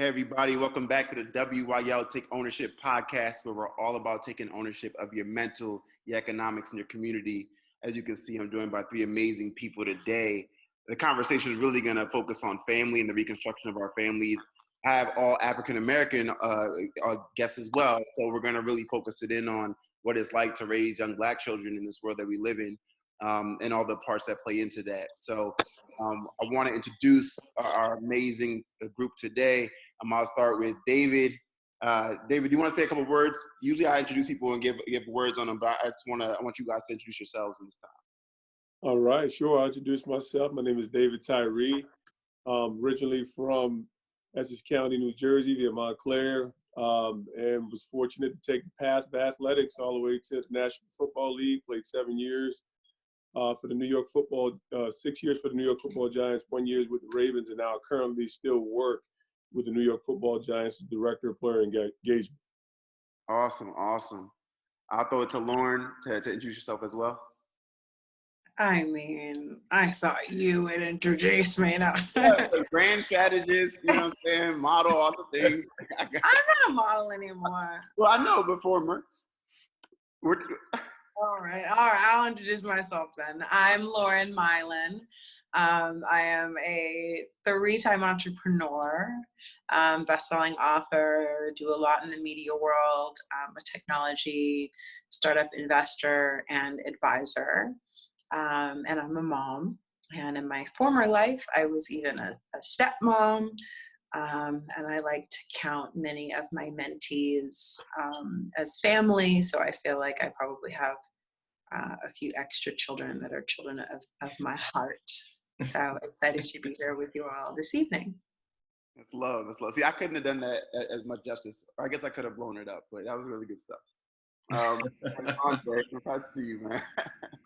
everybody. Welcome back to the WYL Take Ownership podcast, where we're all about taking ownership of your mental, your economics, and your community. As you can see, I'm joined by three amazing people today. The conversation is really going to focus on family and the reconstruction of our families. I have all African-American guests as well, so we're going to really focus it in on what it's like to raise young Black children in this world that we live in, and all the parts that play into that. So I want to introduce our amazing group today. I'll start with David. David, do you want to say a couple of words? Usually I introduce people and give words on them, but I want you guys to introduce yourselves in this time. All right, sure. I'll introduce myself. My name is David Tyree. Originally from Essex County, New Jersey, via Montclair, and was fortunate to take the path of athletics all the way to the National Football League. Played 7 years for the New York Football, 6 years for the New York Football Giants, 1 year with the Ravens, and now currently still work with the New York Football Giants as Director of Player Engagement. Awesome. I'll throw it to Lauren to introduce yourself as well. I mean, I thought you would introduce me. No. Brand strategist, you know what I'm saying? Model, all the things. I'm not a model anymore. Well, I know, but former. All right, I'll introduce myself then. I'm Lauren Maillian. I am a 3-time entrepreneur, best-selling author, do a lot in the media world. I'm a technology startup investor and advisor, and I'm a mom. And in my former life, I was even a stepmom, and I like to count many of my mentees as family, so I feel like I probably have a few extra children that are children of my heart. So excited to be here with you all this evening. That's love. See, I couldn't have done that as much justice. Or I guess I could have blown it up, but that was really good stuff. Andre, nice to see you, man.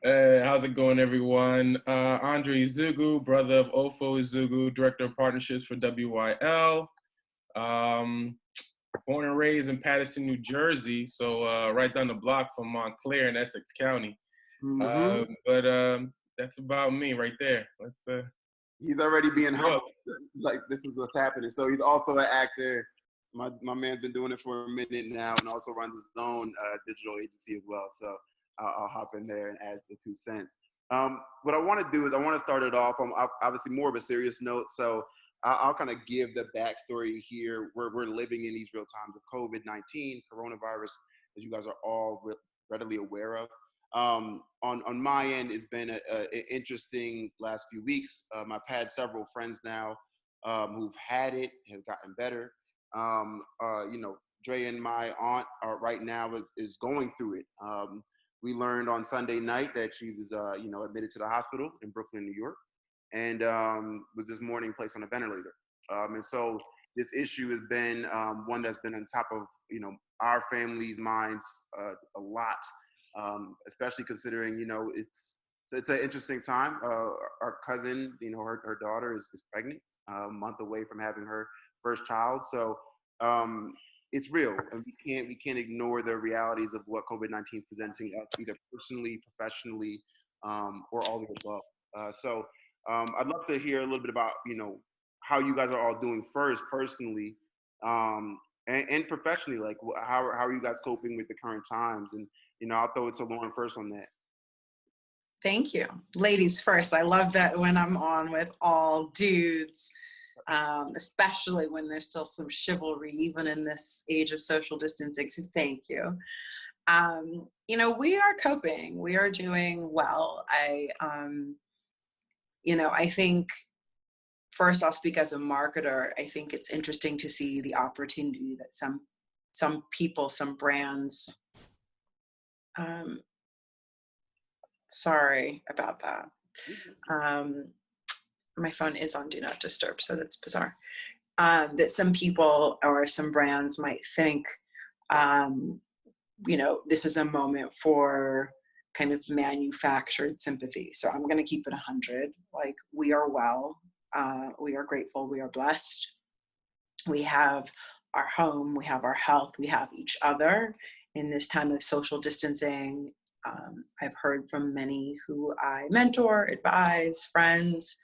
Hey, how's it going, everyone? Andre Ezeugwu, brother of Ofo Ezeugwu, Director of Partnerships for WYL. Born and raised in Paterson, New Jersey, so right down the block from Montclair in Essex County. Mm-hmm. But that's about me right there. He's already being humble. Like, this is what's happening. So he's also an actor. My man's been doing it for a minute now, and also runs his own digital agency as well. So I'll hop in there and add the 2 cents. What I want to do is I want to start it off on obviously more of a serious note. So I'll kind of give the backstory here. We're living in these real times of COVID-19, coronavirus, as you guys are all readily aware of. On my end, it's been an interesting last few weeks. I've had several friends now who've had it, have gotten better. Dre and my aunt are right now is going through it. We learned on Sunday night that she was, admitted to the hospital in Brooklyn, New York, and was this morning placed on a ventilator. And so this issue has been one that's been on top of, our family's minds a lot, especially considering, it's an interesting time. Our cousin, her daughter is pregnant, a month away from having her first child. So it's real, and we can't ignore the realities of what COVID-19 is presenting us, either personally, professionally, or all of the above. So I'd love to hear a little bit about, how you guys are all doing first, personally, and professionally. Like, how are you guys coping with the current times? And, I'll throw it to Lauren first on that. Thank you. Ladies first. I love that when I'm on with all dudes, especially when there's still some chivalry, even in this age of social distancing. So thank you. We are coping. We are doing well. I think first I'll speak as a marketer. I think it's interesting to see the opportunity that some people, some brands, sorry about that. My phone is on Do Not Disturb, so that's bizarre. That some people or some brands might think, this is a moment for kind of manufactured sympathy. So I'm going to keep it 100. Like, we are well. We are grateful. We are blessed. We have our home. We have our health. We have each other in this time of social distancing. I've heard from many who I mentor, advise, friends,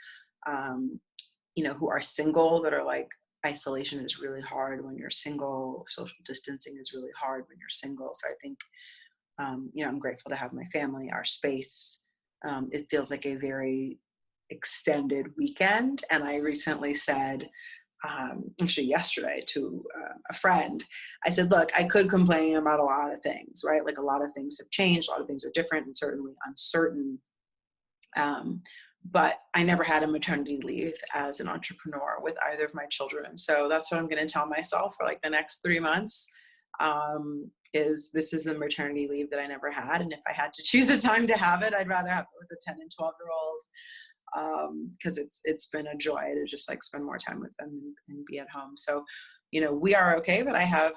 who are single, that are like, isolation is really hard when you're single. Social distancing is really hard when you're single. So I think, I'm grateful to have my family, our space. It feels like a very extended weekend. And I recently said, actually yesterday to a friend, I said, look, I could complain about a lot of things, right? Like a lot of things have changed, a lot of things are different and certainly uncertain. But I never had a maternity leave as an entrepreneur with either of my children. So that's what I'm going to tell myself for like the next 3 months, is this is the maternity leave that I never had. And if I had to choose a time to have it, I'd rather have it with a 10 and 12-year-old, because it's been a joy to just like spend more time with them and be at home. So, we are okay, but I have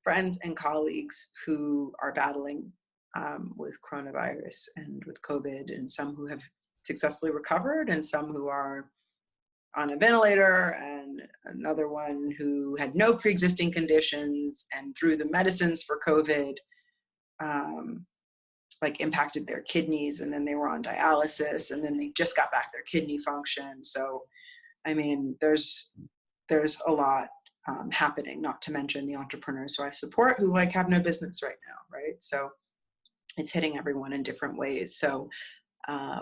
friends and colleagues who are battling with coronavirus and with COVID, and some who have successfully recovered and some who are on a ventilator, and another one who had no pre-existing conditions and through the medicines for COVID, like impacted their kidneys, and then they were on dialysis, and then they just got back their kidney function. So, I mean, there's a lot happening, not to mention the entrepreneurs who I support who like have no business right now, right? So it's hitting everyone in different ways. So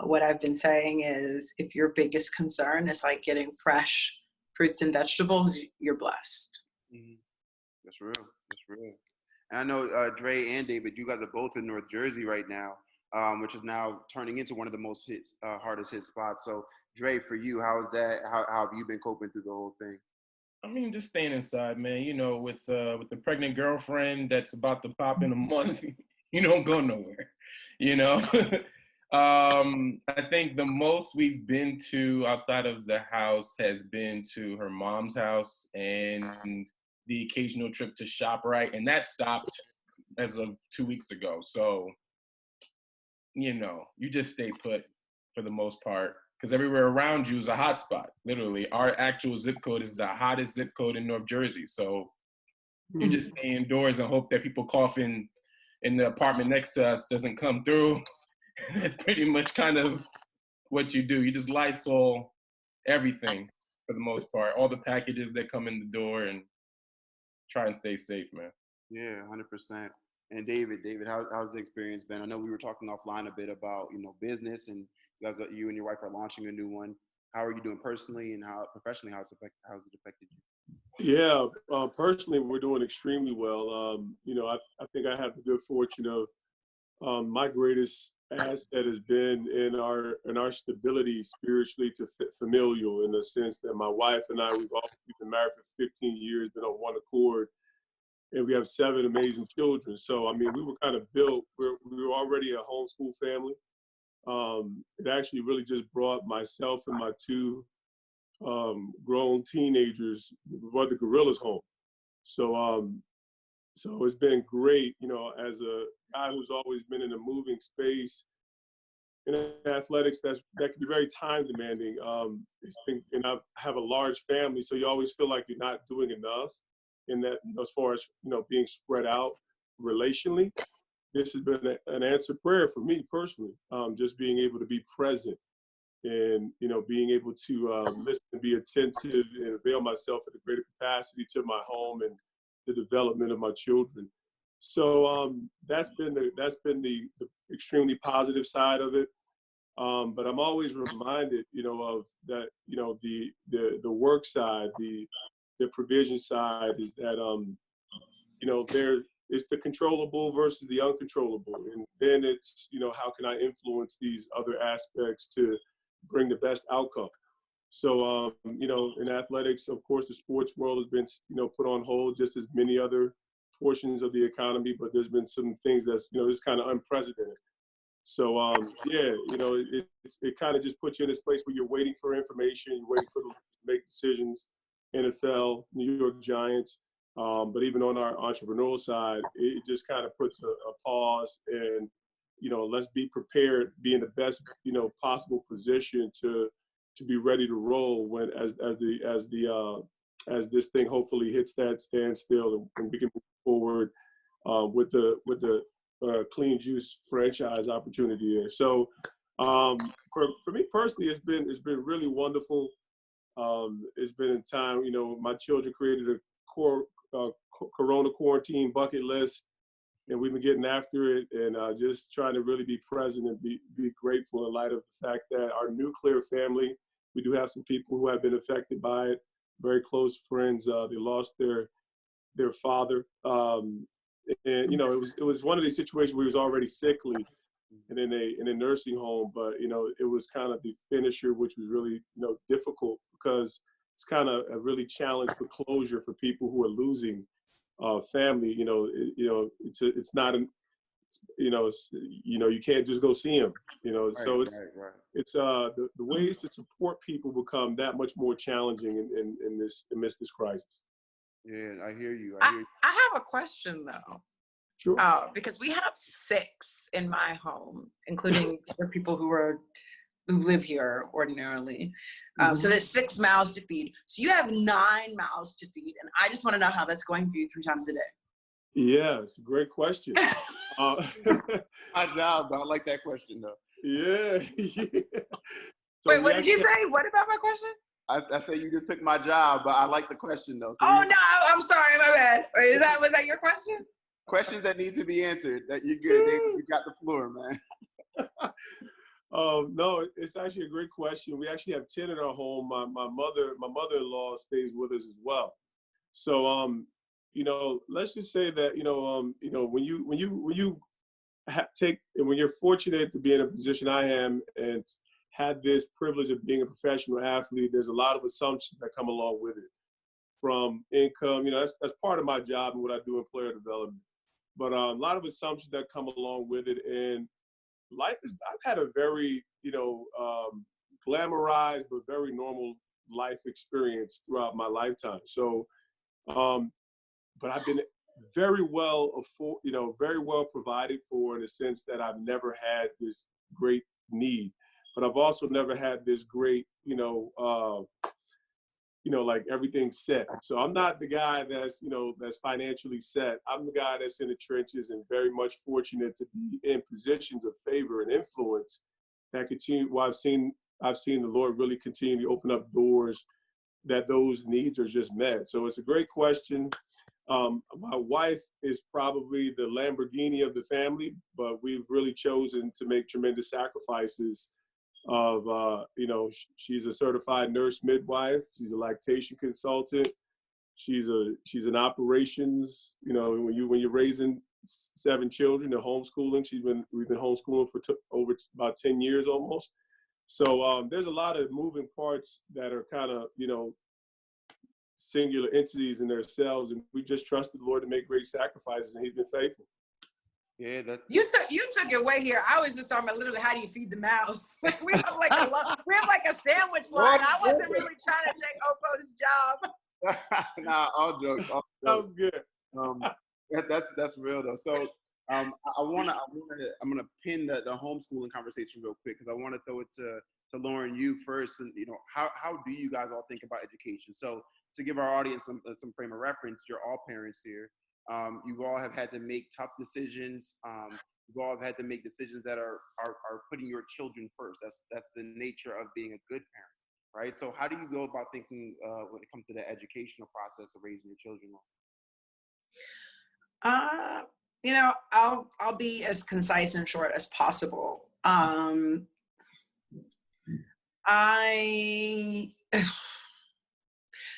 what I've been saying is, if your biggest concern is like getting fresh fruits and vegetables, you're blessed. Mm-hmm. That's real. That's real. And I know Dre and David, you guys are both in North Jersey right now, which is now turning into one of the most hardest hit spots. So Dre, for you, how is that? How have you been coping through the whole thing? I mean, just staying inside, man. With the pregnant girlfriend that's about to pop in a month, you don't go nowhere. I think the most we've been to outside of the house has been to her mom's house and the occasional trip to ShopRite, and that stopped as of 2 weeks ago. So, you just stay put for the most part, because everywhere around you is a hot spot. Literally, our actual zip code is the hottest zip code in North Jersey. So you just stay indoors and hope that people coughing in the apartment next to us doesn't come through. That's pretty much kind of what you do. You just Lysol everything for the most part, all the packages that come in the door, and try and stay safe, man. Yeah, 100%. And David, how's the experience been? I know we were talking offline a bit about, business, and you and your wife are launching a new one. How are you doing personally, and how professionally, how's it affected you? Yeah, personally, we're doing extremely well. I think I have the good fortune of my greatest asset has been in our stability spiritually to familial, in the sense that my wife and I, we've been married for 15 years, been on one accord, and we have 7 amazing children. So, I mean, we were kind of built, we were already a homeschool family. It actually really just brought myself and my 2 grown teenagers, brought the gorillas home. So it's been great, as a guy who's always been in a moving space in athletics that can be very time demanding. And I have a large family, so you always feel like you're not doing enough in that, as far as, being spread out relationally. This has been an answered prayer for me personally, just being able to be present and, being able to listen and be attentive and avail myself at a greater capacity to my home and the development of my children. So that's been the extremely positive side of it. But I'm always reminded, of that, the work side, the provision side is that, there is the controllable versus the uncontrollable. And then it's, how can I influence these other aspects to bring the best outcome? So, in athletics, of course, the sports world has been, put on hold, just as many other portions of the economy, but there's been some things that's, it's kind of unprecedented. So, it kind of just puts you in this place where you're waiting for information, you're waiting for them to make decisions. NFL, New York Giants, but even on our entrepreneurial side, it just kind of puts a pause and, let's be prepared, be in the best, possible position to be ready to roll when as this thing hopefully hits that standstill, and we can move forward with the Clean Juice franchise opportunity there. So for me personally, it's been really wonderful. It's been a time, you know, my children created a Corona quarantine bucket list, and we've been getting after it and just trying to really be present and be grateful in light of the fact that our nuclear family, we do have some people who have been affected by it, very close friends. They lost their father. And, you know, it was one of these situations where he was already sickly and in a nursing home, but, you know, it was kind of the finisher, which was really, you know, difficult because it's kind of a really challenge for closure for people who are losing family. You know, it's not an, you know, you can't just go see them, you know, Right, so right. it's the ways to support people become that much more challenging amidst this crisis. Yeah, I hear you. I have a question though. Sure. Because we have 6 in my home, including the people who live here ordinarily. So there's 6 mouths to feed. So you have 9 mouths to feed, and I just want to know how that's going for you 3 times a day. Yeah, it's a great question. My job, but I like that question though. Yeah. So wait, what did you say? What about my question? I say you just took my job, but I like the question though. So no, I'm sorry, my bad. Was that your question? Questions that need to be answered. That you're good. You got the floor, man. No, it's actually a great question. We actually have 10 in our home. My mother-in-law stays with us as well. So you know, let's just say that, you know, when you're fortunate to be in a position I am and had this privilege of being a professional athlete, there's a lot of assumptions that come along with it, from income. You know, that's part of my job and what I do in player development. But a lot of assumptions that come along with it, and I've had a very, you know, glamorized but very normal life experience throughout my lifetime. So, but I've been very well provided for, in the sense that I've never had this great need, but I've also never had this great, like everything's set. So I'm not the guy that's financially set. I'm the guy that's in the trenches and very much fortunate to be in positions of favor and influence that continue. Well, I've seen the Lord really continue to open up doors that those needs are just met. So it's a great question. My wife is probably the Lamborghini of the family, but we've really chosen to make tremendous sacrifices of, she's a certified nurse midwife. She's a lactation consultant. She's an operations, when you're raising 7 children, they're homeschooling. We've been homeschooling for over about 10 years almost. So there's a lot of moving parts that are kind of, singular entities in themselves, and we just trusted the Lord to make great sacrifices, and He's been faithful. Yeah, you took it way here. I was just talking about literally how do you feed the mouse. Like we have like a sandwich line. I wasn't really trying to take Opo's job. Nah, all jokes. That was good. That's real though. So I'm gonna pin the homeschooling conversation real quick, because I want to throw it to Lauren, you first, and how do you guys all think about education? So to give our audience some frame of reference, you're all parents here. You all have had to make tough decisions. You all have had to make decisions that are putting your children first. That's the nature of being a good parent, right? So how do you go about thinking when it comes to the educational process of raising your children? I'll be as concise and short as possible.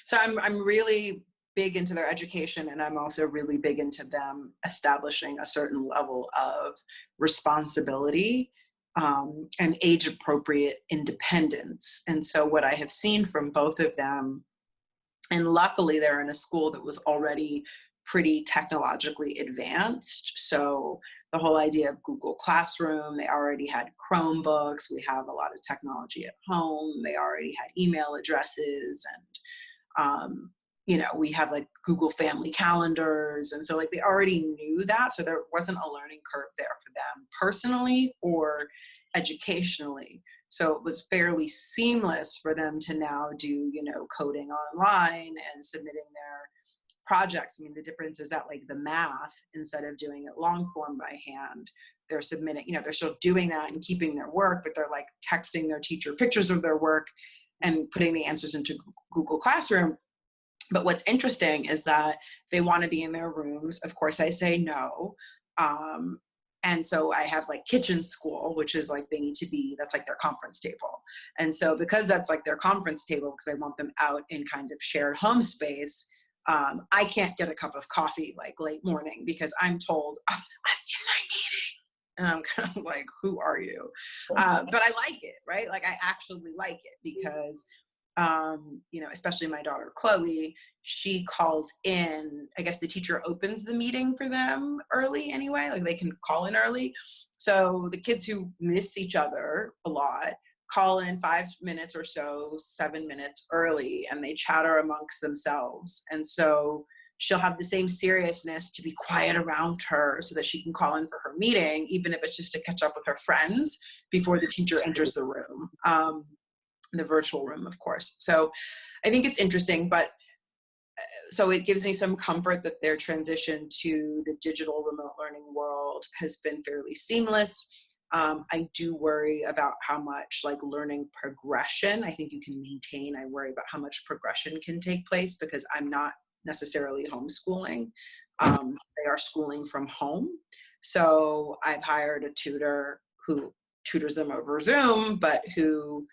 So I'm really big into their education, and I'm also really big into them establishing a certain level of responsibility and age-appropriate independence. And so what I have seen from both of them, and luckily they're in a school that was already pretty technologically advanced. So the whole idea of Google Classroom, they already had Chromebooks. We have a lot of technology at home. They already had email addresses, and we have like Google Family Calendars. And so like they already knew that. So there wasn't a learning curve there for them personally or educationally. So it was fairly seamless for them to now do, coding online and submitting their projects. I mean, the difference is that like the math, instead of doing it long form by hand, they're submitting, they're still doing that and keeping their work, but they're like texting their teacher pictures of their work and putting the answers into Google Classroom. But what's interesting is that they want to be in their rooms. Of course, I say no. And so I have like kitchen school, which is like they need to be, that's like their conference table. And so because that's like their conference table, because I want them out in kind of shared home space, I can't get a cup of coffee like late morning because I'm told, I'm in my meeting. And I'm kind of like, who are you? But I like it, right? Like I actually like it because, you know, especially my daughter, Chloe, she calls in, I guess the teacher opens the meeting for them early anyway, like they can call in early. So the kids who miss each other a lot call in 5 minutes or so, 7 minutes early, and they chatter amongst themselves. And so she'll have the same seriousness to be quiet around her so that she can call in for her meeting, even if it's just to catch up with her friends before the teacher enters the room, the virtual room, of course. So I think it's interesting, but so it gives me some comfort that their transition to the digital remote learning world has been fairly seamless. I do worry about how much like learning progression I think you can maintain. I worry about how much progression can take place because I'm not necessarily homeschooling. They are schooling from home. So I've hired a tutor who tutors them over Zoom, but who,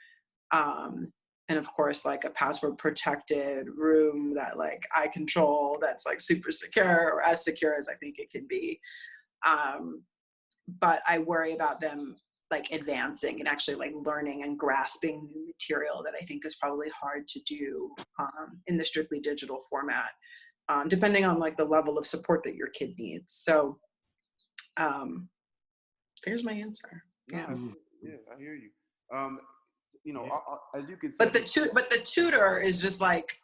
and of course, like a password protected room that like I control, that's like super secure or as secure as I think it can be. But I worry about them like advancing and actually like learning and grasping new material that I think is probably hard to do in the strictly digital format, depending on like the level of support that your kid needs. So there's my answer. Yeah. Yeah, I hear you. You know, as you can see, but the tutor is just like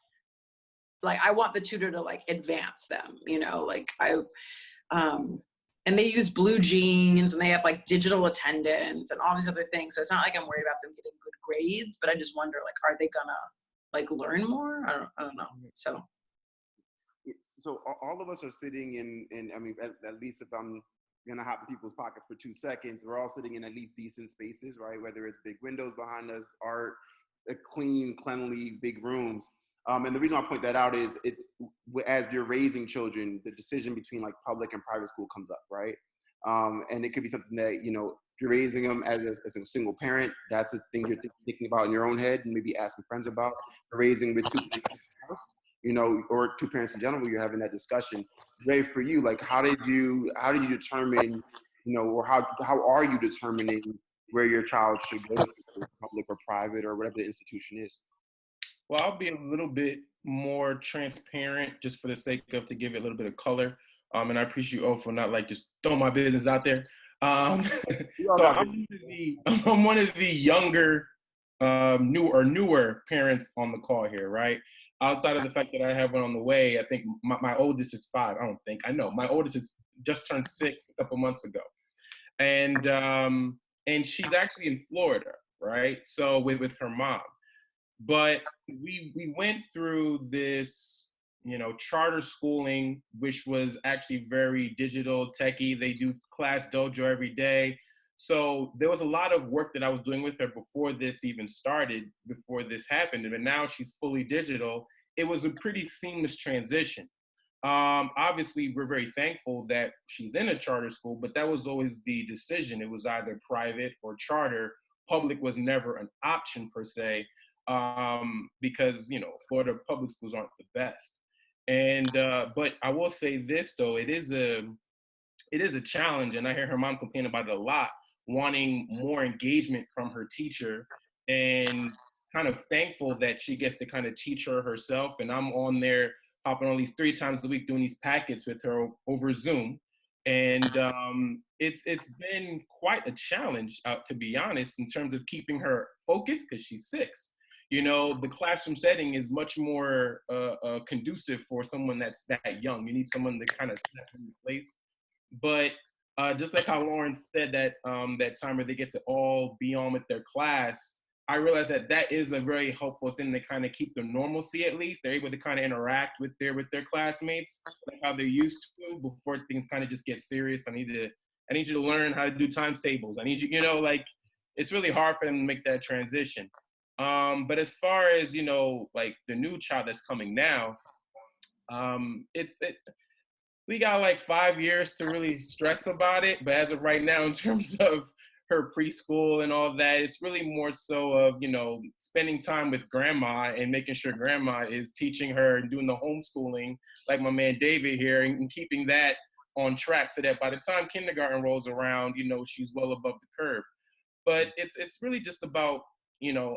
I want the tutor to like advance them, you know, like and they use Blue Jeans and they have like digital attendance and all these other things. So it's not like I'm worried about them getting good grades, but I just wonder like, are they gonna like learn more? I don't know. So all of us are sitting in I mean, at least if I'm gonna hop in people's pockets for 2 seconds, we're all sitting in at least decent spaces, right? Whether it's big windows behind us, art, clean, cleanly, big rooms. And the reason I point that out is as you're raising children, the decision between like public and private school comes up, right? And it could be something that, you know, if you're raising them as a single parent, that's the thing you're thinking about in your own head and maybe asking friends about. Raising with 2 parents, you know, or 2 parents in general, you're having that discussion. Ray, for you, like how did you determine, you know, or how are you determining where your child should go to school, public or private or whatever the institution is? Well, I'll be a little bit more transparent just for the sake of to give it a little bit of color. And I appreciate you for not like just throw my business out there. So I'm one of the younger, newer parents on the call here, right? Outside of the fact that I have one on the way, I think my oldest is 5. I know my oldest is just turned 6 a couple months ago, and she's actually in Florida, right? So with her mom. But we went through this, you know, charter schooling, which was actually very digital, techie. They do class dojo every day. So there was a lot of work that I was doing with her before this even started, before this happened. And now she's fully digital. It was a pretty seamless transition. Obviously, we're very thankful that she's in a charter school, but that was always the decision. It was either private or charter. Public was never an option per se. Because, you know, Florida public schools aren't the best. And but I will say this though, it is a challenge, and I hear her mom complain about it a lot, wanting more engagement from her teacher, and kind of thankful that she gets to kind of teach her herself. And I'm on there hopping on at least 3 times a week doing these packets with her over Zoom. And it's been quite a challenge, to be honest, in terms of keeping her focused because she's 6. You know, the classroom setting is much more conducive for someone that's that young. You need someone to kind of step in place. But just like how Lauren said that that time where they get to all be on with their class, I realized that is a very helpful thing to kind of keep the normalcy at least. They're able to kind of interact with their classmates like how they're used to before things kind of just get serious. I need you to learn how to do times tables. I need you, you know, like it's really hard for them to make that transition. But as far as, like the new child that's coming now, we got like 5 years to really stress about it. But as of right now, in terms of her preschool and all that, it's really more so of, spending time with grandma and making sure grandma is teaching her and doing the homeschooling, like my man David here, and keeping that on track so that by the time kindergarten rolls around, she's well above the curve. But it's really just about,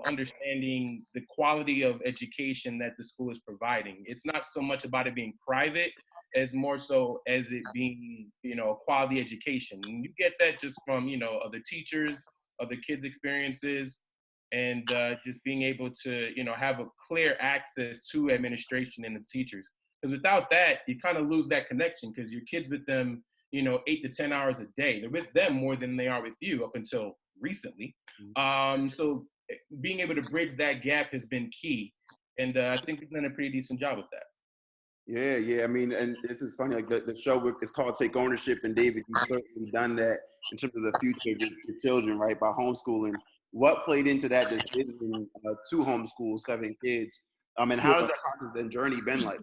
understanding the quality of education that the school is providing. It's not so much about it being private as more so as it being, a quality education. And you get that just from, other teachers, other kids' experiences, and just being able to, have a clear access to administration and the teachers. Because without that, you kind of lose that connection, because your kids with them, 8 to 10 hours a day. They're with them more than they are with you up until recently. So being able to bridge that gap has been key. And I think we've done a pretty decent job with that. Yeah. I mean, and this is funny. Like the show is called Take Ownership, and David, you've certainly done that in terms of the future of your children, right? By homeschooling. What played into that decision to homeschool 7 kids? And how has that process and journey been like?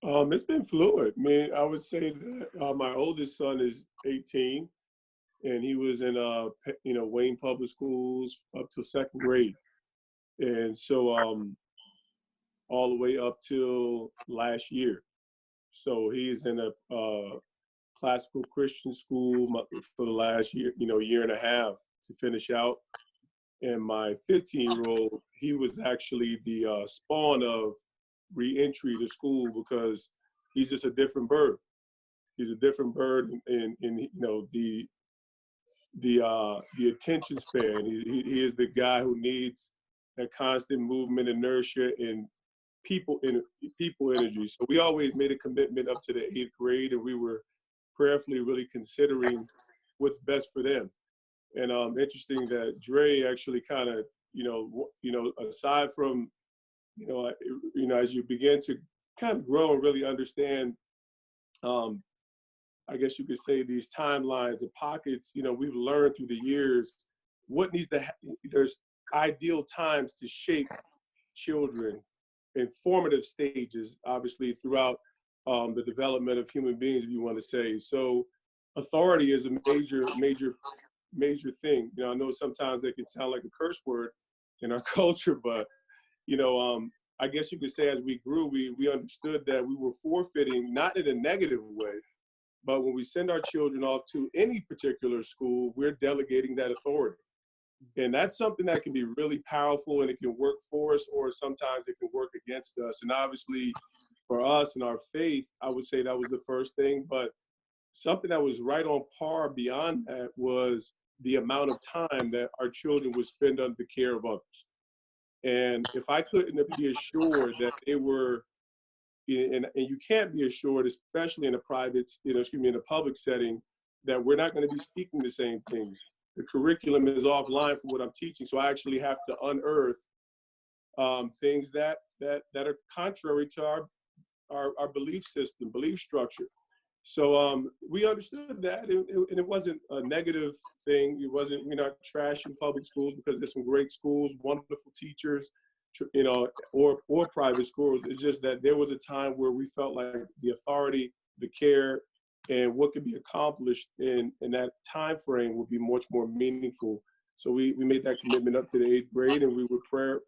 It's been fluid. I mean, I would say that my oldest son is 18, and he was in Wayne Public Schools up to 2nd grade, and so all the way up till last year. So he's in a classical Christian school for the last year, year and a half to finish out. And my 15-year-old, he was actually the spawn of re-entry to school, because he's just a different bird. He's a different bird in the attention span. He is the guy who needs that constant movement, inertia, and people energy. So we always made a commitment up to the 8th grade, and we were prayerfully really considering what's best for them. And interesting that Dre actually kind of, aside from, as you begin to kind of grow and really understand, I guess you could say, these timelines and pockets, we've learned through the years what needs to there's ideal times to shape children in formative stages, obviously throughout the development of human beings, if you want to say. So authority is a major thing. I know sometimes it can sound like a curse word in our culture, but I guess you could say as we grew, we understood that we were forfeiting, not in a negative way, but when we send our children off to any particular school, we're delegating that authority. And that's something that can be really powerful, and it can work for us, or sometimes it can work against us. And obviously for us and our faith, I would say that was the first thing. But something that was right on par beyond that was the amount of time that our children would spend under the care of others. And if I couldn't be assured that they were, and you can't be assured, especially in a private, in a public setting, that we're not going to be speaking the same things. The curriculum is offline from what I'm teaching, so I actually have to unearth things that are contrary to our belief system, belief structure. So we understood that, and it wasn't a negative thing. It wasn't, we're not trashing public schools, because there's some great schools, wonderful teachers, or private schools. It's just that there was a time where we felt like the authority, the care, and what could be accomplished in that time frame would be much more meaningful. So we made that commitment up to the 8th grade, and we would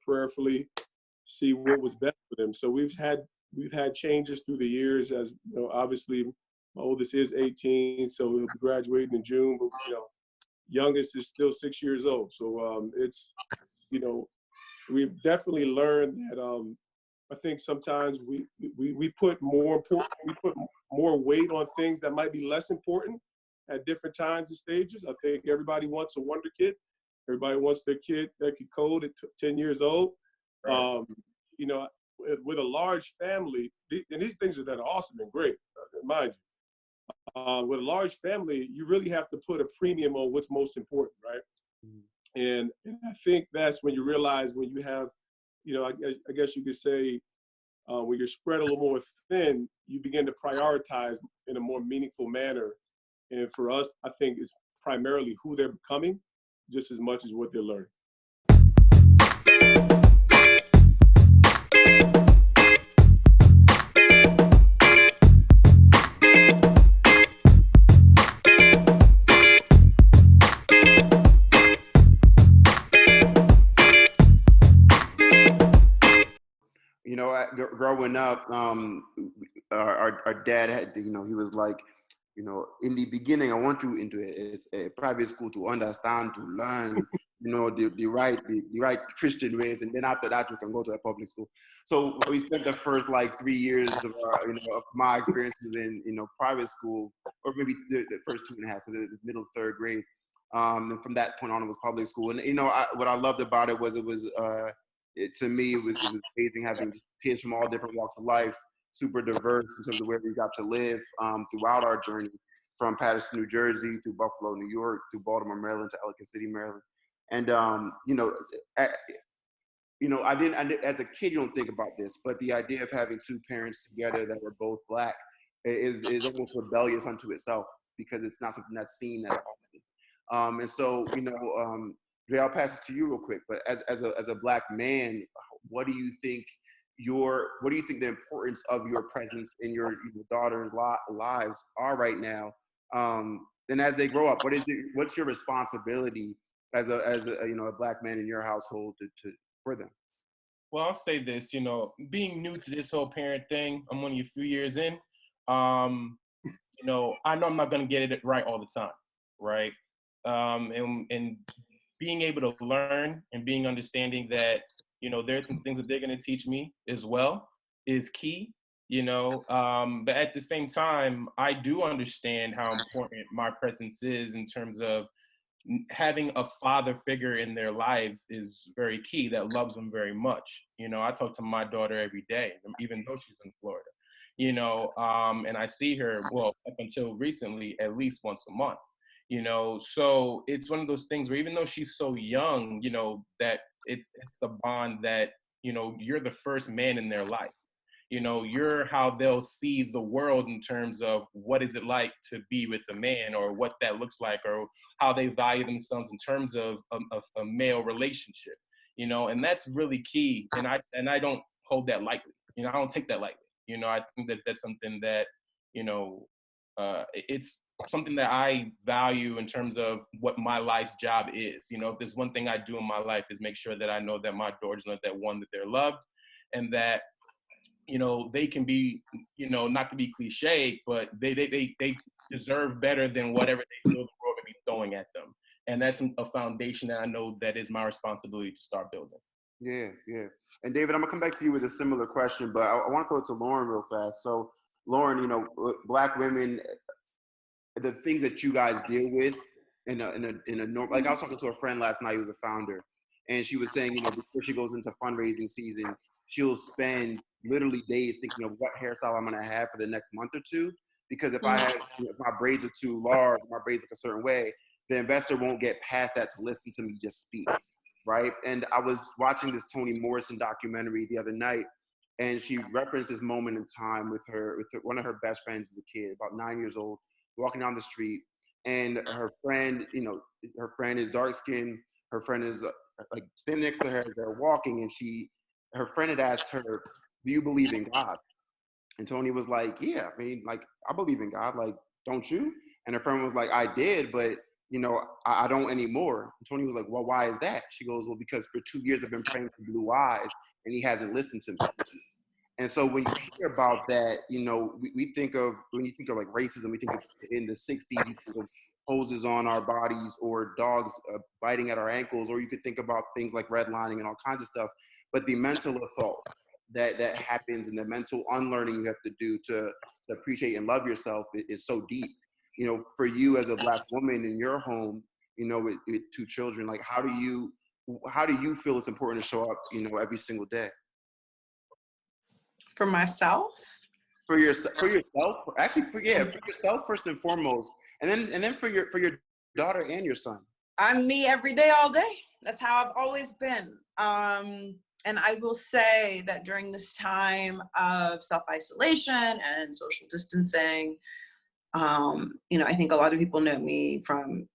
prayerfully see what was best for them. So we've had changes through the years, as obviously my oldest is 18, so he'll be graduating in June, but youngest is still 6 years old. So it's, we've definitely learned that I think sometimes we put more weight on things that might be less important at different times and stages. I think everybody wants a wonder kid. Everybody wants their kid that can code at 10 years old. Right. With a large family, and these things that are awesome and great, mind you. With a large family, you really have to put a premium on what's most important, right? Mm-hmm. And I think that's when you realize, when you have, I guess you could say, when you're spread a little more thin, you begin to prioritize in a more meaningful manner. And for us, I think it's primarily who they're becoming, just as much as what they're learning. growing up, our dad had, he was like, in the beginning, I want you into a private school to understand, to learn, the right Christian ways, and then after that, you can go to a public school. So we spent the first like 3 years of of my experiences in private school, or maybe the first 2.5, because it was middle, third grade. And from that point on, it was public school. And what I loved about it was to me it was amazing having kids from all different walks of life, super diverse in terms of where we got to live throughout our journey, from Patterson, New Jersey, through Buffalo, New York, through Baltimore, Maryland, to Ellicott City, Maryland. And I didn't, as a kid, you don't think about this, but the idea of having two parents together that were both Black is almost rebellious unto itself, because it's not something that's seen that often. And so, Dre, I'll pass it to you real quick. But as a Black man, what do you think the importance of your presence in your daughters' lives are right now? And as they grow up, what's your responsibility as a Black man in your household for them? Well, I'll say this, being new to this whole parent thing, I'm only a few years in. I know I'm not going to get it right all the time, right? And being able to learn and being understanding that, there are some things that they're going to teach me as well is key, but at the same time, I do understand how important my presence is in terms of having a father figure in their lives is very key, that loves them very much. I talk to my daughter every day, even though she's in Florida, and I see her, well, up until recently, at least once a month. So it's one of those things where even though she's so young, that it's the bond that, you're the first man in their life. You're how they'll see the world in terms of what is it like to be with a man, or what that looks like, or how they value themselves in terms of a male relationship, and that's really key. And I don't hold that lightly. I don't take that lightly. I think that that's something that, it's something that I value in terms of what my life's job is. If there's one thing I do in my life is make sure that I know that my daughters know that, one, that they're loved, and that, they can be, not to be cliche, but they deserve better than whatever they feel the world may be throwing at them. And that's a foundation that I know that is my responsibility to start building. Yeah, yeah. And David, I'm gonna come back to you with a similar question, but I want to go to Lauren real fast. So, Lauren, Black women, the things that you guys deal with in a normal, like I was talking to a friend last night who's a founder, and she was saying, before she goes into fundraising season, she'll spend literally days thinking of what hairstyle I'm gonna have for the next month or two, because if I have, if my braids are too large, my braids look a certain way, the investor won't get past that to listen to me just speak, right? And I was watching this Toni Morrison documentary the other night, and she referenced this moment in time with one of her best friends as a kid, about 9 years old, walking down the street, and her friend, her friend is dark skinned. Her friend is like standing next to her as they're walking, and her friend had asked her, "Do you believe in God?" And Toni was like, "Yeah, I mean, like, I believe in God. Like, don't you?" And her friend was like, "I did, but I don't anymore." And Toni was like, "Well, why is that?" She goes, "Well, because for 2 years I've been praying for blue eyes, and he hasn't listened to me." And so when you hear about that, we think of, when you think of like racism, we think of in the 60s, you think of hoses on our bodies, or dogs biting at our ankles, or you could think about things like redlining and all kinds of stuff. But the mental assault that happens, and the mental unlearning you have to do to appreciate and love yourself is so deep. For you as a Black woman in your home, with 2 children, like how do you feel it's important to show up, every single day? For myself? For yourself, actually, for yourself first and foremost, and then for your daughter and your son. I'm me every day, all day. That's how I've always been. And I will say that during this time of self-isolation and social distancing, I think a lot of people know me from,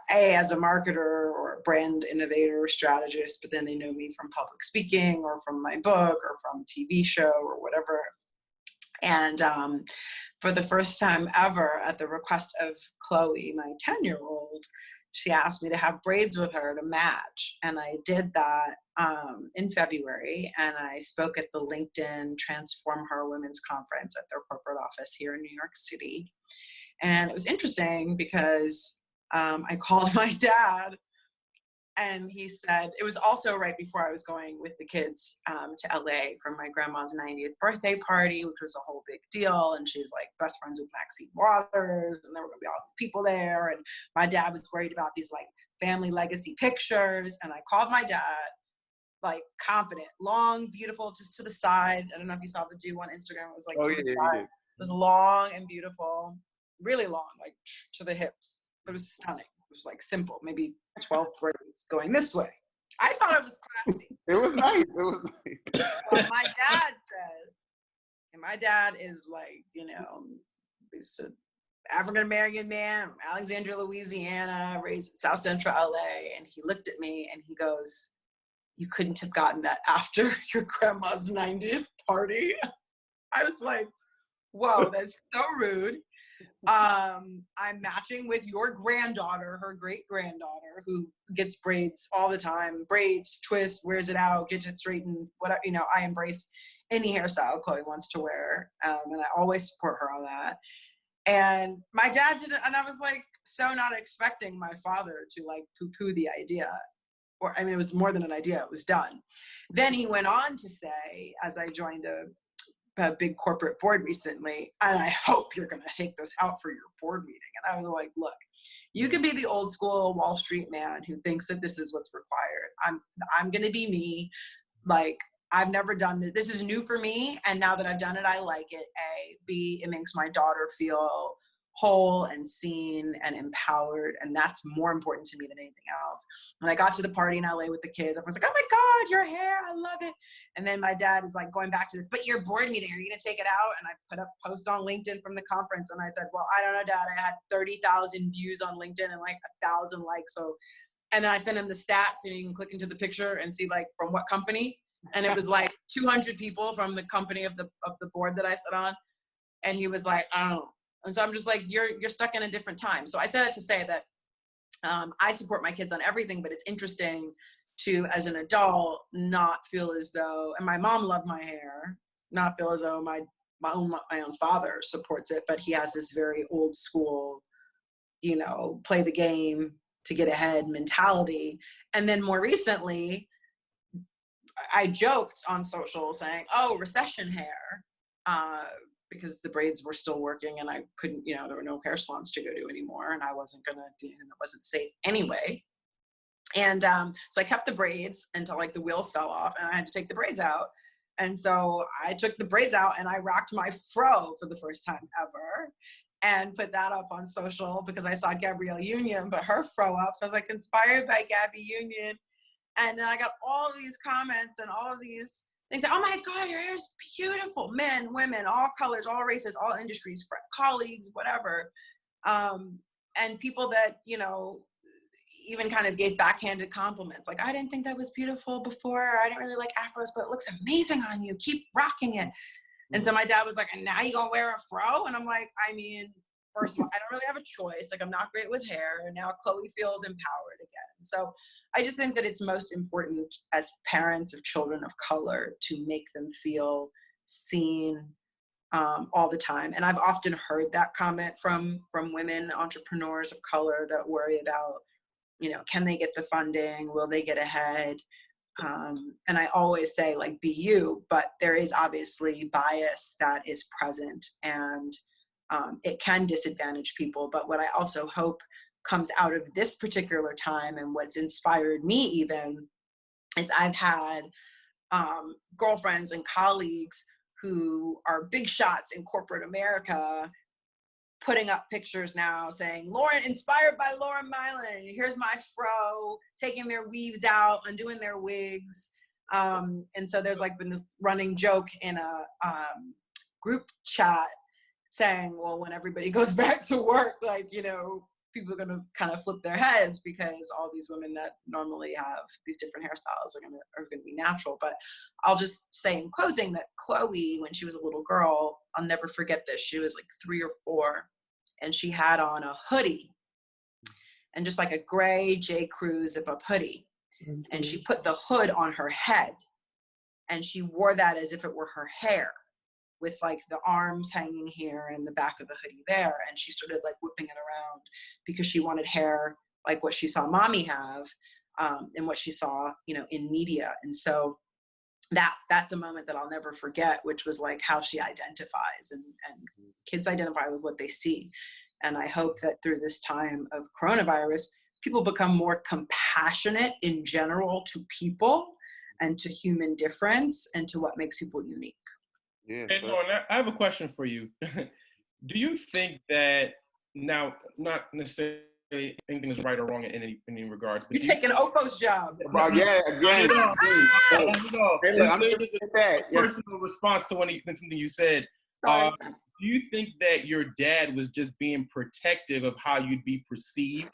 as a marketer or a brand innovator or strategist, but then they know me from public speaking or from my book or from a TV show or whatever. And for the first time ever, at the request of Chloe, my 10-year-old, she asked me to have braids with her to match. And I did that in February. And I spoke at the LinkedIn Transform Her Women's Conference at their corporate office here in New York City. And it was interesting because I called my dad, and he said, it was also right before I was going with the kids to LA for my grandma's 90th birthday party, which was a whole big deal. And she was like best friends with Maxine Waters, and there were gonna be all the people there. And my dad was worried about these like family legacy pictures. And I called my dad, like confident, long, beautiful, just to the side. I don't know if you saw the do on Instagram. It was like to the side. It was long and beautiful, really long, like to the hips. It was stunning. It was like simple, maybe 12 braids going this way. I thought it was classy. It was nice. It was nice. Well, my dad said, and my dad is like, you know, he's an African-American man from Alexandria, Louisiana, raised in South Central LA. And he looked at me and he goes, you couldn't have gotten that after your grandma's 90th party? I was like, whoa, that's so rude. I'm matching with your granddaughter, her great-granddaughter, who gets braids all the time, braids, twists, wears it out, gets it straightened, whatever. You know, I embrace any hairstyle Chloe wants to wear, and I always support her on that. And my dad didn't, and I was like, so not expecting my father to like poo-poo the idea. Or, I mean, it was more than an idea, it was done. Then he went on to say, as I joined a big corporate board recently, and I hope you're going to take this out for your board meeting. And I was like, look, you can be the old school Wall Street man who thinks that this is what's required. I'm going to be me. Like, I've never done this. This is new for me. And now that I've done it, I like it. A, B, it makes my daughter feel whole and seen and empowered. And that's more important to me than anything else. When I got to the party in LA with the kids, I was like, oh my God, your hair, I love it. And then my dad is like going back to this, but your board meeting, are you going to take it out? And I put a post on LinkedIn from the conference. And I said, well, I don't know, Dad. I had 30,000 views on LinkedIn and like 1,000 likes. So, and then I sent him the stats, and you can click into the picture and see like from what company. And it was like 200 people from the company of the board that I sat on. And he was like, oh. And so I'm just like, you're stuck in a different time. So I said that to say that I support my kids on everything, but it's interesting to, as an adult, not feel as though, and my mom loved my hair, not feel as though my own father supports it, but he has this very old school, you know, play the game to get ahead mentality. And then more recently, I joked on social saying, oh, recession hair, because the braids were still working and I couldn't, you know, there were no hair salons to go to anymore, and I wasn't gonna do, and it wasn't safe anyway. And so I kept the braids until like the wheels fell off and I had to take the braids out. And so I took the braids out and I rocked my fro for the first time ever and put that up on social because I saw Gabrielle Union put her fro up. So I was like, inspired by Gabby Union. And then I got all of these comments and all of these things. Oh my God, your hair is beautiful. Men, women, all colors, all races, all industries, colleagues, whatever. And people that, you know, even kind of gave backhanded compliments. Like, I didn't think that was beautiful before. I didn't really like afros, but it looks amazing on you. Keep rocking it. And so my dad was like, and now you gonna wear a fro? And I'm like, I mean, first of all, I don't really have a choice. Like, I'm not great with hair. And now Chloe feels empowered again. So I just think that it's most important as parents of children of color to make them feel seen all the time. And I've often heard that comment from women entrepreneurs of color that worry about, you know, can they get the funding? Will they get ahead? And I always say, like, be you, but there is obviously bias that is present, and it can disadvantage people. But what I also hope comes out of this particular time, and what's inspired me even, is I've had girlfriends and colleagues who are big shots in corporate America putting up pictures now saying, Lauren, inspired by Lauren Maillian, here's my fro, taking their weaves out, undoing their wigs. And so there's like been this running joke in a group chat saying, well, when everybody goes back to work, like, you know, people are going to kind of flip their heads because all these women that normally have these different hairstyles are going to be natural. But I'll just say in closing that Chloe, when she was a little girl, I'll never forget this. She was like 3 or 4, and she had on a hoodie, and just like a gray J. Crew zip-up hoodie. And she put the hood on her head, and she wore that as if it were her hair, with like the arms hanging here and the back of the hoodie there. And she started like whipping it around because she wanted hair like what she saw mommy have, and what she saw, you know, in media. And so that's a moment that I'll never forget, which was like how she identifies, and kids identify with what they see. And I hope that through this time of coronavirus, people become more compassionate in general to people and to human difference and to what makes people unique. Yeah. Hey, Lauren, I have a question for you. Do you think that now, not necessarily anything is right or wrong in any regards, but You're taking Ofo's job. Well, yeah, again. I'm just that. Personal response to something you said. Do you think that your dad was just being protective of how you'd be perceived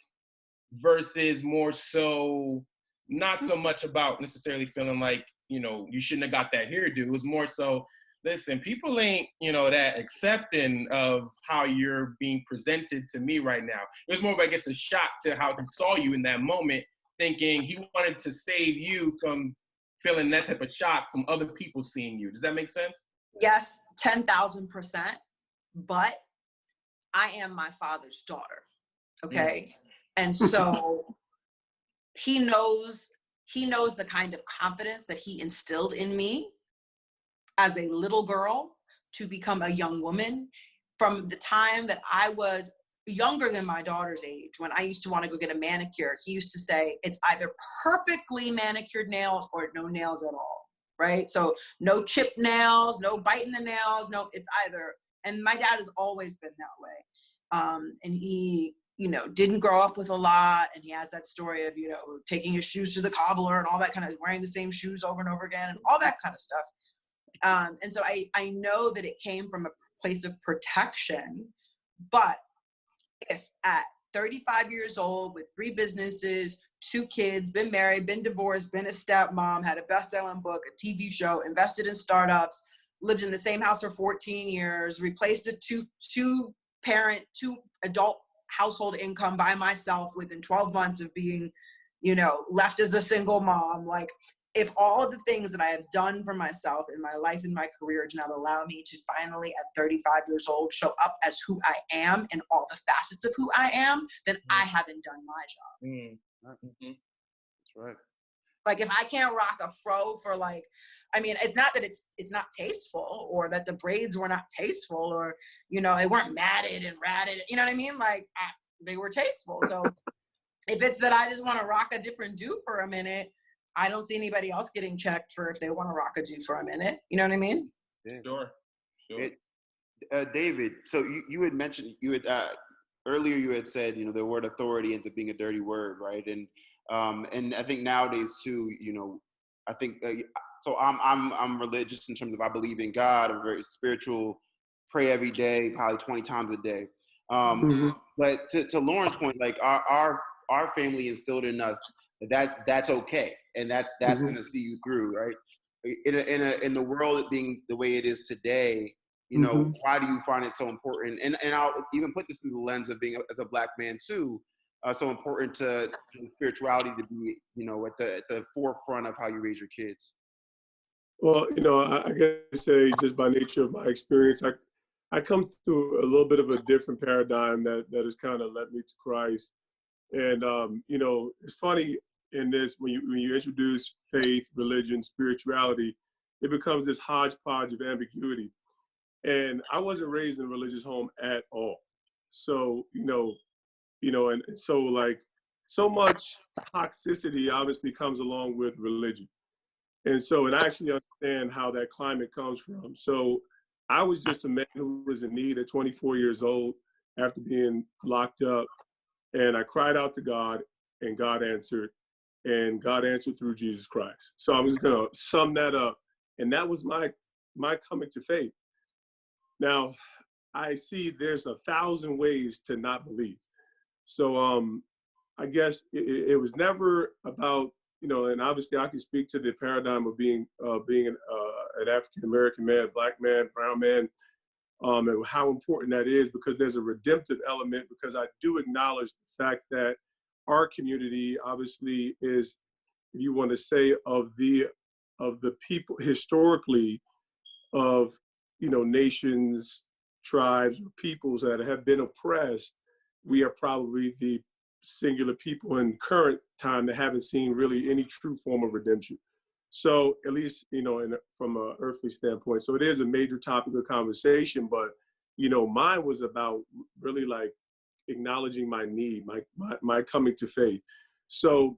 versus more so, not so much about necessarily feeling like, you know, you shouldn't have got that hairdo? It was more so, listen, people ain't, you know, that accepting of how you're being presented to me right now. It was more of, I guess, a shock to how he saw you in that moment, thinking he wanted to save you from feeling that type of shock from other people seeing you. Does that make sense? Yes, 10,000%. But I am my father's daughter. Okay. And so he knows the kind of confidence that he instilled in me as a little girl to become a young woman. From the time that I was younger than my daughter's age, when I used to want to go get a manicure, he used to say, it's either perfectly manicured nails or no nails at all, right? So no chip nails, no biting the nails, no, it's either. And my dad has always been that way. And he, you know, didn't grow up with a lot. And he has that story of, you know, taking his shoes to the cobbler and all that kind of, wearing the same shoes over and over again and all that kind of stuff. And so I know that it came from a place of protection. But if at 35 years old with 3 businesses, 2 kids, been married, been divorced, been a stepmom, had a best-selling book, a TV show, invested in startups, lived in the same house for 14 years, replaced a two adult household income by myself within 12 months of being, you know, left as a single mom. Like, if all of the things that I have done for myself in my life and my career do not allow me to finally at 35 years old show up as who I am and all the facets of who I am, then I haven't done my job. That's right. Like, if I can't rock a fro for like, I mean, it's not that it's not tasteful, or that the braids were not tasteful, or, you know, they weren't matted and ratted, you know what I mean? Like, they were tasteful. So if it's that I just want to rock a different do for a minute, I don't see anybody else getting checked for if they want to rock a do for a minute. You know what I mean? Yeah. Sure. David, so you had mentioned, earlier you had said, you know, the word authority ends up being a dirty word, right? And I think nowadays too, you know, I think, so I'm religious in terms of I believe in God. I'm very spiritual, pray every day, probably 20 times a day. But to Lauren's point, like our family instilled in us that's okay, and that's going to see you through, right? In the world being the way it is today, you know, why do you find it so important? And I'll even put this through the lens of being as a Black man too, so important to spirituality to be, you know, at the forefront of how you raise your kids. Well, you know, I guess say just by nature of my experience, I come through a little bit of a different paradigm that has kind of led me to Christ. And you know, it's funny in this, when you introduce faith, religion, spirituality, it becomes this hodgepodge of ambiguity. And I wasn't raised in a religious home at all. So, you know, and so like so much toxicity obviously comes along with religion. And so, and I actually understand how that climate comes from. So I was just a man who was in need at 24 years old after being locked up. And I cried out to God, and God answered, and God answered through Jesus Christ. So I'm just gonna sum that up. And that was my coming to faith. Now, I see there's 1,000 ways to not believe. So I guess it was never about, you know, and obviously I can speak to the paradigm of being an African-American man, Black man, brown man, and how important that is, because there's a redemptive element, because I do acknowledge the fact that our community obviously is, if you want to say, of the people historically, of, you know, nations, tribes, or peoples that have been oppressed, we are probably the singular people in current time that haven't seen really any true form of redemption. So at least, you know, from an earthly standpoint. So it is a major topic of conversation, but, you know, mine was about really like acknowledging my need, my coming to faith. So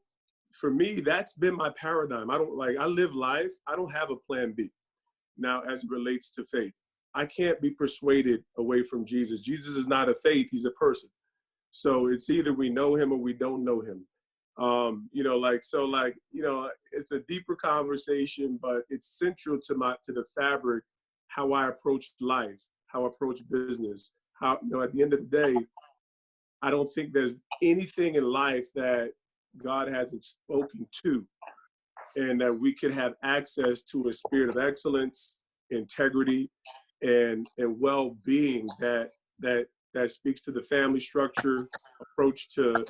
for me, that's been my paradigm. I live life, I don't have a plan B now as it relates to faith. I can't be persuaded away from Jesus. Jesus is not a faith, he's a person. So it's either we know him or we don't know him. You know, you know, it's a deeper conversation, but it's central to the fabric, how I approach life, how I approach business, how, you know, at the end of the day, I don't think there's anything in life that God hasn't spoken to, and that we could have access to a spirit of excellence, integrity, and well-being that speaks to the family structure, approach to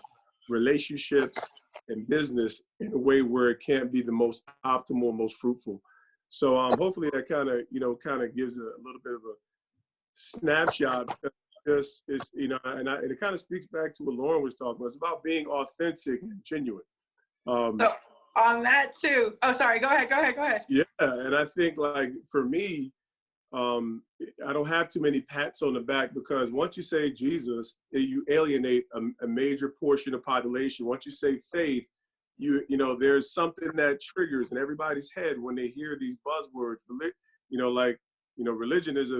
relationships and business in a way where it can't be the most optimal, most fruitful. So hopefully that kind of gives a little bit of a snapshot. Because it's, you know, and it kind of speaks back to what Lauren was talking about. It's about being authentic and genuine. So on that too. Oh, sorry. Go ahead. Yeah, and I think, like, for me, I don't have too many pats on the back, because once you say Jesus, you alienate a major portion of population. Once you say faith, you know, there's something that triggers in everybody's head when they hear these buzzwords. You know, like, you know, religion is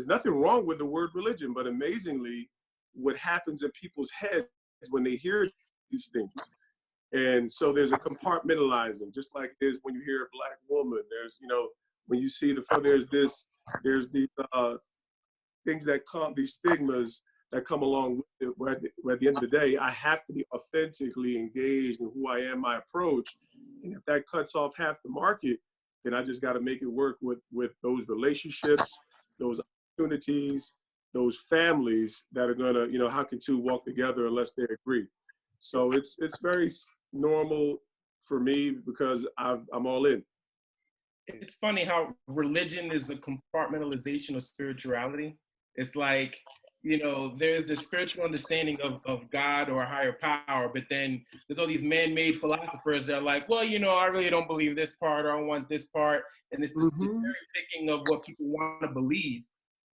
nothing wrong with the word religion, but amazingly, what happens in people's heads when they hear these things. And so there's a compartmentalizing, just like there's when you hear a Black woman, there's, you know, when you see there's these things that come, these stigmas that come along with it, where at the end of the day, I have to be authentically engaged in who I am, my approach. And if that cuts off half the market, then I just got to make it work with those relationships, those opportunities, those families that are gonna, you know, how can two walk together unless they agree? So it's very normal for me, because I'm all in. It's funny how religion is the compartmentalization of spirituality. It's like, you know, there's the spiritual understanding of God or a higher power, but then there's all these man-made philosophers that are like, well, you know, I really don't believe this part, or I want this part. And it's just this very picking of what people want to believe.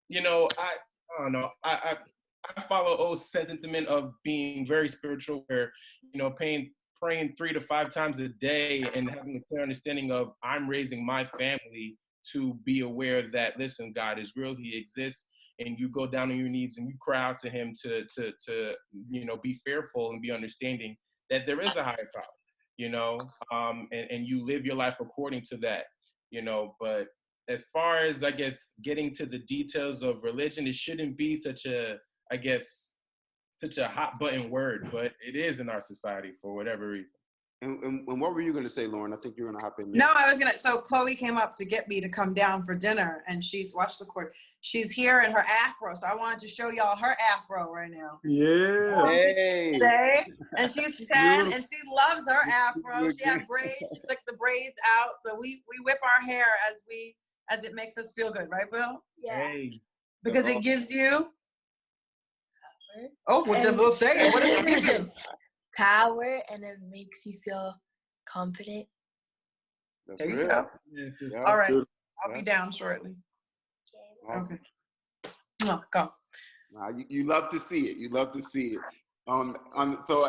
You know, I don't know. I follow O's sentiment of being very spiritual, where, you know, praying 3 to 5 times a day and having a clear understanding of, I'm raising my family to be aware that, listen, God is real, he exists, and you go down on your knees and you cry out to him to you know, be fearful and be understanding that there is a higher power, you know, and you live your life according to that, you know. But as far as, I guess, getting to the details of religion, it shouldn't be such a hot button word, but it is in our society for whatever reason. And what were you going to say, Lauren? I think you're going to hop in there. No, so Chloe came up to get me to come down for dinner, and watch the cord. She's here in her afro, so I wanted to show y'all her afro right now. Yeah. Hey. And she's 10, and she loves her afro. She had braids. She took the braids out, so we whip our hair as it makes us feel good, right, Bill? Yeah. Hey. Because it gives you. Oh, we'll say it. What does it give you? Power, and it makes you feel confident. That's There you real. go. Yes, Yeah. All right. I'll be down shortly. Awesome. Okay. Go. You love to see it. You love to see it. So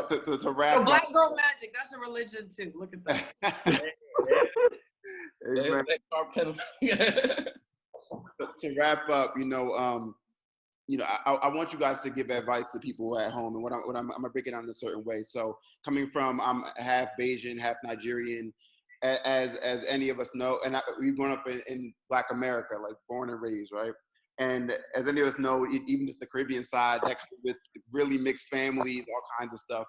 to wrap So up. Black Girl Magic, that's a religion too. Look at that. Amen. To wrap up, you know, I want you guys to give advice to people at home, and I'm gonna break it down in a certain way. So coming from, I'm half Bayesian, half Nigerian, as any of us know, and we've grown up in Black America, like born and raised, right? And as any of us know, even just the Caribbean side, that with really mixed families, all kinds of stuff.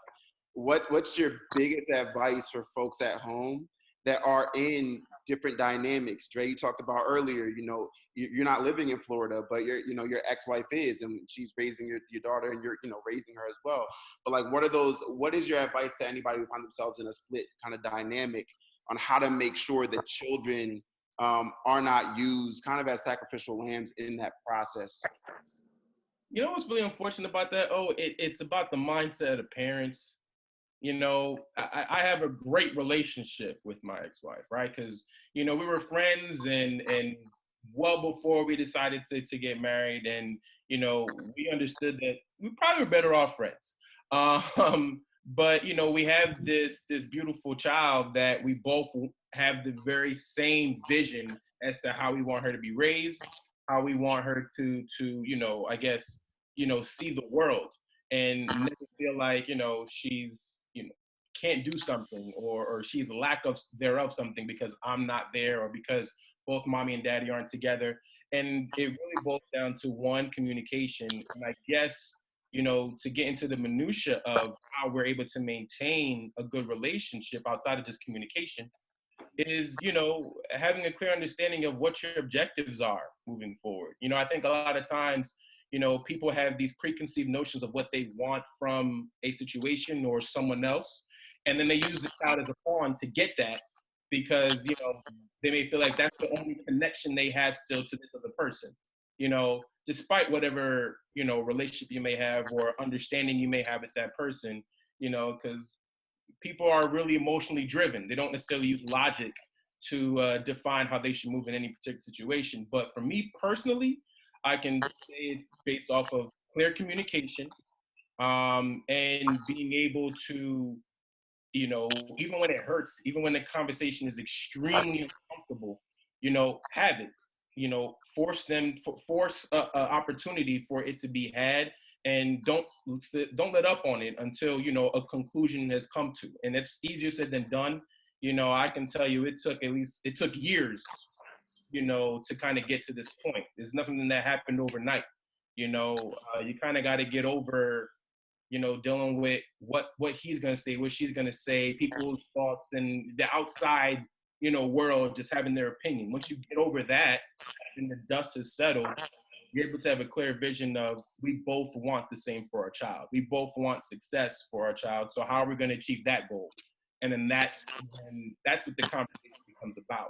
What's your biggest advice for folks at home that are in different dynamics. Dre, you talked about earlier, you know, you're not living in Florida, but your ex-wife is, and she's raising your daughter, and you're, you know, raising her as well. But like, what is your advice to anybody who finds themselves in a split kind of dynamic on how to make sure that children are not used kind of as sacrificial lambs in that process? You know what's really unfortunate about that? Oh, it's about the mindset of the parents. You know, I have a great relationship with my ex-wife, right? Because, you know, we were friends and well before we decided to get married. And, you know, we understood that we probably were better off friends. But, you know, we have this beautiful child that we both have the very same vision as to how we want her to be raised, how we want her to you know, I guess, you know, see the world and never feel like, you know, she's, you know, can't do something or she's a lack of thereof something because I'm not there or because both mommy and daddy aren't together. And it really boils down to one, communication. And I guess, you know, to get into the minutia of how we're able to maintain a good relationship outside of just communication is, you know, having a clear understanding of what your objectives are moving forward. You know, I think a lot of times, you know, people have these preconceived notions of what they want from a situation or someone else, and then they use the child as a pawn to get that because, you know, they may feel like that's the only connection they have still to this other person, you know, despite whatever, you know, relationship you may have or understanding you may have with that person, you know, because people are really emotionally driven. They don't necessarily use logic to define how they should move in any particular situation. But for me personally, I can say it's based off of clear communication and being able to, you know, even when it hurts, even when the conversation is extremely uncomfortable, you know, have it, you know, force a opportunity for it to be had, and don't let up on it until, you know, a conclusion has come to. And it's easier said than done. You know, I can tell you it took years, you know, to kind of get to this point. There's nothing that happened overnight. You know, you kind of got to get over, you know, dealing with what he's gonna say, what she's gonna say, people's thoughts, and the outside, you know, world just having their opinion. Once you get over that, and the dust has settled, you're able to have a clear vision of we both want the same for our child. We both want success for our child. So how are we going to achieve that goal? And then that's what the conversation becomes about.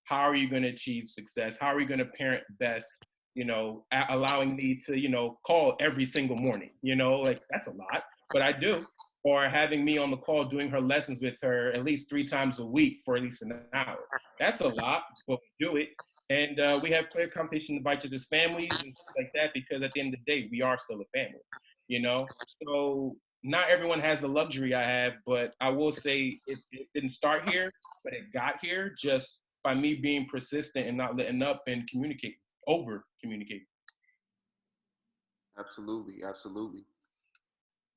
How are you going to achieve success? How are we going to parent best? You know, allowing me to, you know, call every single morning, you know, like that's a lot, but I do. Or having me on the call doing her lessons with her at least 3 times a week for at least an hour. That's a lot, but we do it. And we have clear conversation about each other's families and stuff like that, because at the end of the day, we are still a family, you know? So not everyone has the luxury I have, but I will say it didn't start here, but it got here just by me being persistent and not letting up and over communicate. Absolutely, absolutely.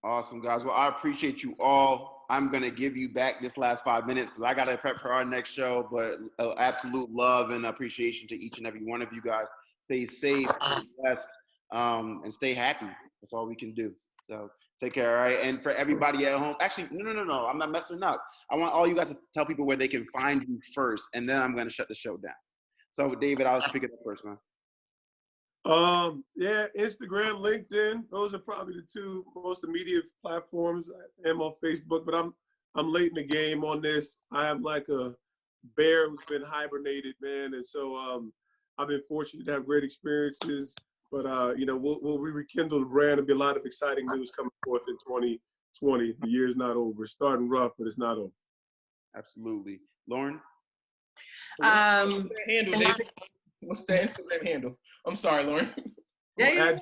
Awesome, guys. Well, I appreciate you all. I'm going to give you back this last 5 minutes because I got to prep for our next show, but absolute love and appreciation to each and every one of you guys. Stay safe, stay blessed, and stay happy. That's all we can do. So take care, all right? And for everybody at home, actually, no, I'm not messing up. I want all you guys to tell people where they can find you first, and then I'm going to shut the show down. So, David, I'll pick it up first, man. Yeah, Instagram, LinkedIn. Those are probably the 2 most immediate platforms. I am on Facebook, but I'm late in the game on this. I have like a bear who's been hibernated, man, and so I've been fortunate to have great experiences. But you know, we'll rekindle the brand. There'll be a lot of exciting news coming forth in 2020. The year's not over. It's starting rough, but it's not over. Absolutely, Lauren. What's the Instagram handle? I'm sorry, Lauren. At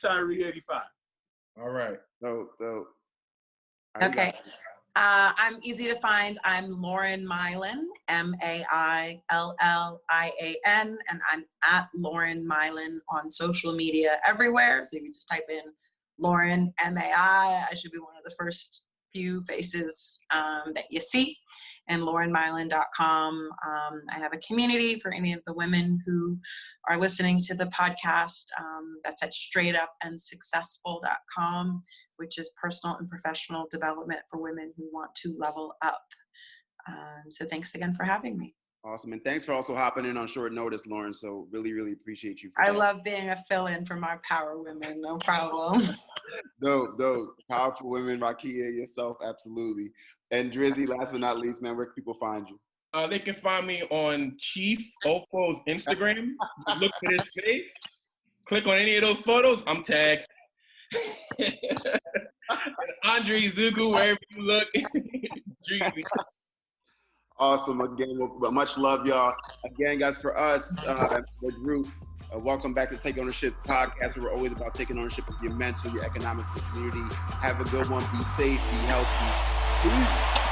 Tyree 85. All right. So. Okay. I'm easy to find. I'm Lauren Maillian, Maillian, and I'm at Lauren Maillian on social media everywhere. So you can just type in Lauren MAI. I should be one of the first few faces that you see. And laurenmaillian.com. I have a community for any of the women who are listening to the podcast. That's at straightupandsuccessful.com, which is personal and professional development for women who want to level up. So thanks again for having me. Awesome. And thanks for also hopping in on short notice, Lauren. So really, really appreciate you. For I that. love being a fill-in for my power women. No problem. Dope. Powerful women, Rakia, yourself, absolutely. And Drizzy, last but not least, man, where can people find you? They can find me on Chief Ofo's Instagram. Just look for his face. Click on any of those photos. I'm tagged. Andre Ezeugwu, wherever you look. Drizzy. Awesome. Again, well, much love, y'all. Again, guys, for us, the group, welcome back to Take Ownership Podcast, where we're always about taking ownership of your mental, your economics, your community. Have a good one. Be safe. Be healthy. Peace.